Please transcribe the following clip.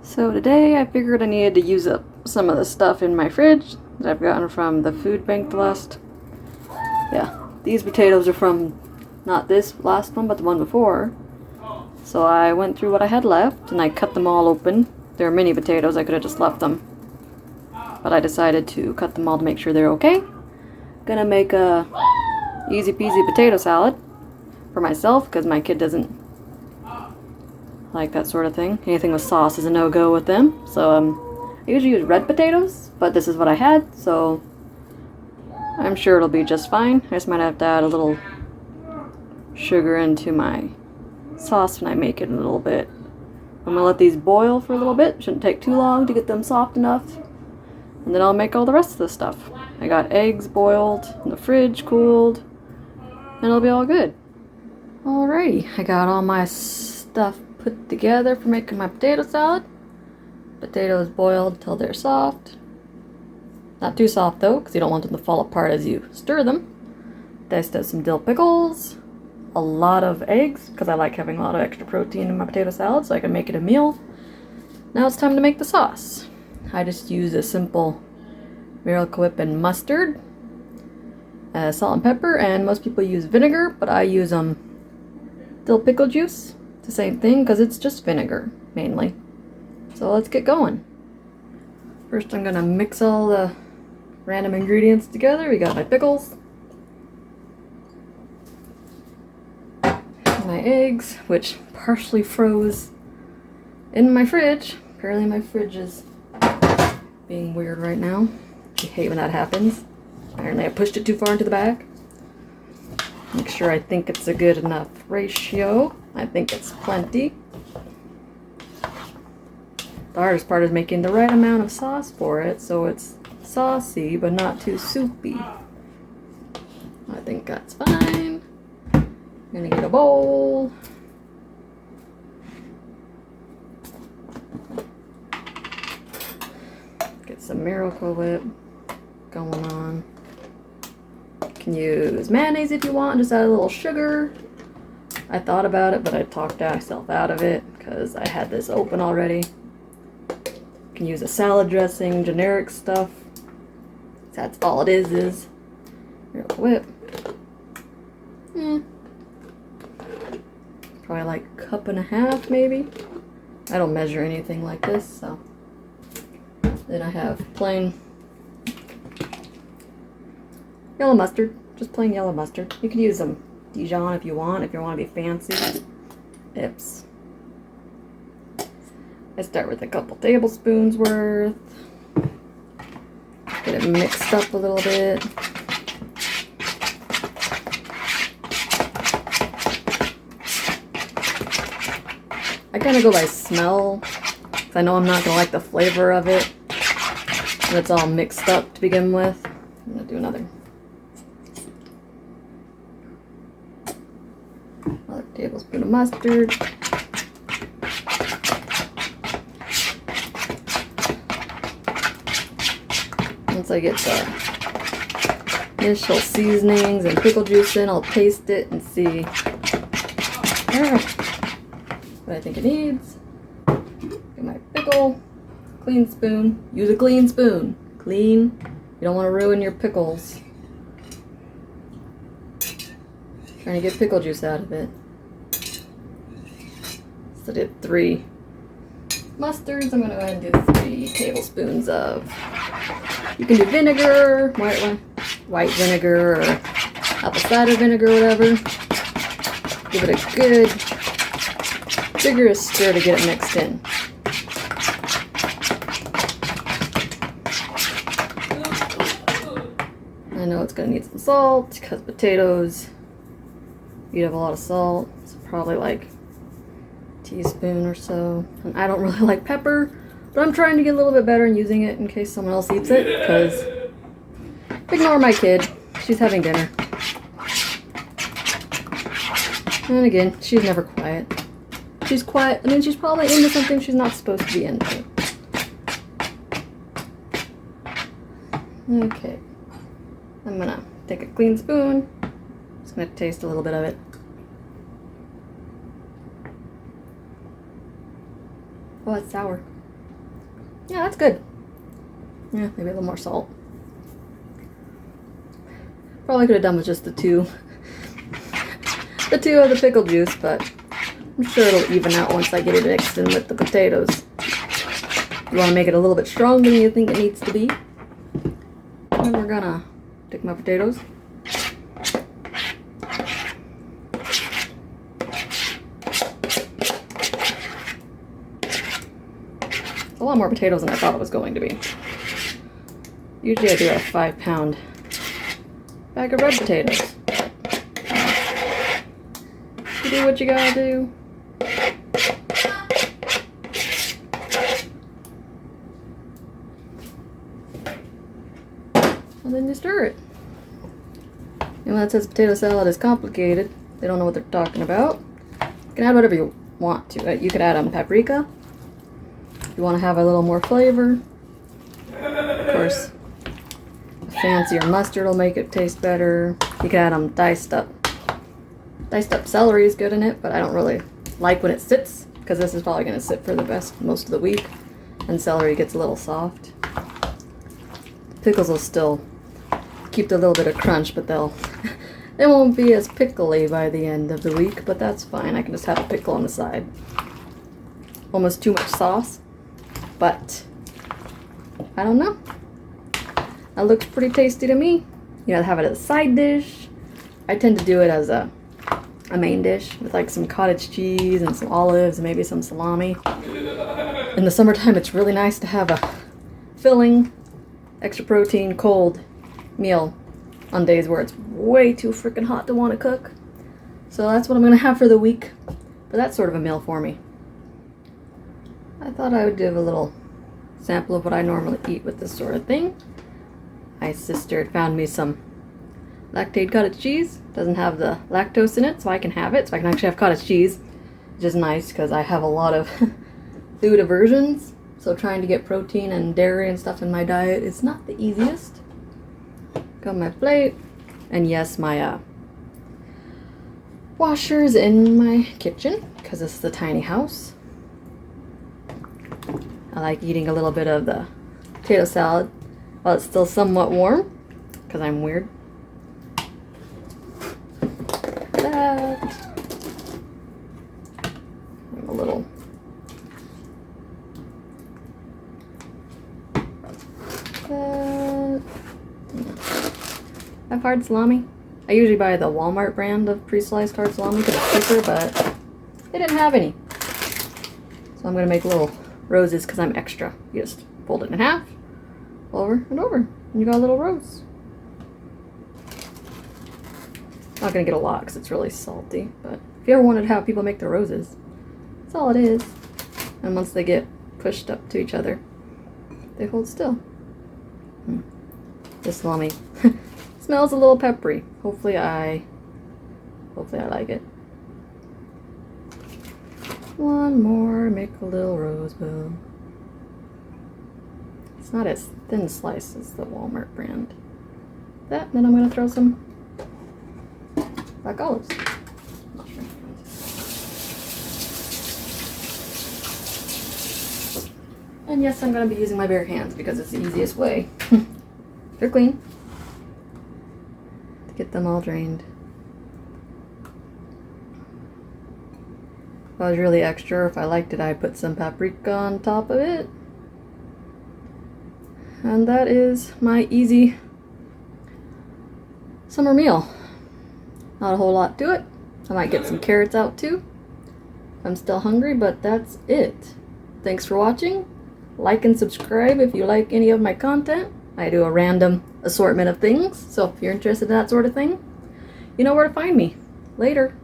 So today I figured I needed to use up some of the stuff in my fridge that I've gotten from the food bank these potatoes are from not this last one but the one before. So I went through what I had left and I cut them all open. They're mini potatoes, I could have just left them. But I decided to cut them all to make sure they're okay. Gonna make a easy peasy potato salad for myself because my kid doesn't like that sort of thing. Anything with sauce is a no-go with them. So I usually use red potatoes, but this is what I had, so I'm sure it'll be just fine. I just might have to add a little sugar into my sauce when I make it a little bit. I'm gonna let these boil for a little bit. Shouldn't take too long to get them soft enough. And then I'll make all the rest of the stuff. I got eggs boiled in the fridge, cooled, and it'll be all good. Alrighty, I got all my stuff put together for making my potato salad. Potatoes boiled till they're soft. Not too soft though, because you don't want them to fall apart as you stir them. Diced up some dill pickles, a lot of eggs, because I like having a lot of extra protein in my potato salad, so I can make it a meal. Now it's time to make the sauce. I just use a simple Miracle Whip and mustard, salt and pepper, and most people use vinegar, but I use dill pickle juice. It's the same thing because it's just vinegar mainly. So let's get going. First I'm gonna mix all the random ingredients together. We got my pickles, my eggs, which partially froze in my fridge. Apparently my fridge is being weird right now. I hate when that happens. Apparently I pushed it too far into the back. Make sure I think it's a good enough ratio. I think it's plenty. The hardest part is making the right amount of sauce for it so it's saucy but not too soupy. I think that's fine. I'm gonna get a bowl. Get some Miracle Whip going on. You can use mayonnaise if you want, just add a little sugar. I thought about it, but I talked myself out of it because I had this open already. You can use a salad dressing, generic stuff. That's all it is Miracle Whip. Probably like a cup and a half maybe. I don't measure anything like this, so. Then I have plain yellow mustard, just plain yellow mustard. You can use some Dijon if you want to be fancy. Oops. I start with a couple tablespoons worth. Get it mixed up a little bit. I kind of go by smell, because I know I'm not going to like the flavor of it when it's all mixed up to begin with. I'm going to do another tablespoon of mustard. Once I get the initial seasonings and pickle juice in, I'll taste it and see what I think it needs. Get my pickle, clean spoon. Use a clean spoon. Clean. You don't want to ruin your pickles. Trying to get pickle juice out of it. So I did 3 mustards. I'm going to go ahead and do 3 tablespoons of. You can do vinegar, white vinegar, or apple cider vinegar, whatever. Give it a good, vigorous stir to get it mixed in. I know it's going to need some salt because potatoes eat up a lot of salt. It's probably like a teaspoon or so. And I don't really like pepper, but I'm trying to get a little bit better and using it in case someone else eats it, because ignore my kid. She's having dinner. And again, she's never quiet. She's quiet, and then she's probably into something she's not supposed to be into. Okay. I'm gonna take a clean spoon. Just gonna taste a little bit of it. Oh, it's sour. Yeah, that's good. Yeah, maybe a little more salt. Probably could have done with just the two of the pickle juice, but I'm sure it'll even out once I get it mixed in with the potatoes. You want to make it a little bit stronger than you think it needs to be. And we're gonna take my potatoes. It's a lot more potatoes than I thought it was going to be. Usually I do a 5-pound bag of red potatoes. You do what you gotta do. And then you stir it. And when it says potato salad is complicated, they don't know what they're talking about. You can add whatever you want to it. You could add paprika if you want to have a little more flavor. Of course, a fancier mustard will make it taste better. You can add diced up celery is good in it, but I don't really like when it sits because this is probably going to sit for most of the week, and celery gets a little soft. Pickles will still keep the little bit of crunch, but they won't be as pickly by the end of the week, but that's fine. I can just have a pickle on the side. Almost too much sauce, but I don't know. That looks pretty tasty to me. You know, have it as a side dish. I tend to do it as a main dish with like some cottage cheese and some olives and maybe some salami. In the summertime, it's really nice to have a filling, extra protein, cold meal on days where it's way too freaking hot to want to cook. So that's what I'm going to have for the week. But that's sort of a meal for me. I thought I would give a little sample of what I normally eat with this sort of thing. My sister had found me some Lactaid cottage cheese. Doesn't have the lactose in it, so I can have it. So I can actually have cottage cheese, which is nice because I have a lot of food aversions. So trying to get protein and dairy and stuff in my diet is not the easiest. Got my plate. And yes, my washer's in my kitchen because this is a tiny house. I like eating a little bit of the potato salad while it's still somewhat warm because I'm weird. That. A little. That. I have hard salami. I usually buy the Walmart brand of pre-sliced hard salami because it's cheaper, but they didn't have any. So I'm going to make little roses because I'm extra. You just fold it in half, over and over, and you got a little rose. Not going to get a lot because it's really salty, but if you ever wanted to have people make the roses, that's all it is. And once they get pushed up to each other, they hold still. This salami smells a little peppery. Hopefully I like it. One more, make a little rosebud. It's not as thin slice as the Walmart brand. That, then I'm going to throw some black olives. And yes, I'm going to be using my bare hands because it's the easiest way. They're clean. To get them all drained. If I was really extra, if I liked it, I'd put some paprika on top of it. And that is my easy summer meal. Not a whole lot to it. I might get some carrots out too. I'm still hungry, but that's it. Thanks for watching. Like and subscribe if you like any of my content. I do a random assortment of things, so if you're interested in that sort of thing, you know where to find me. Later.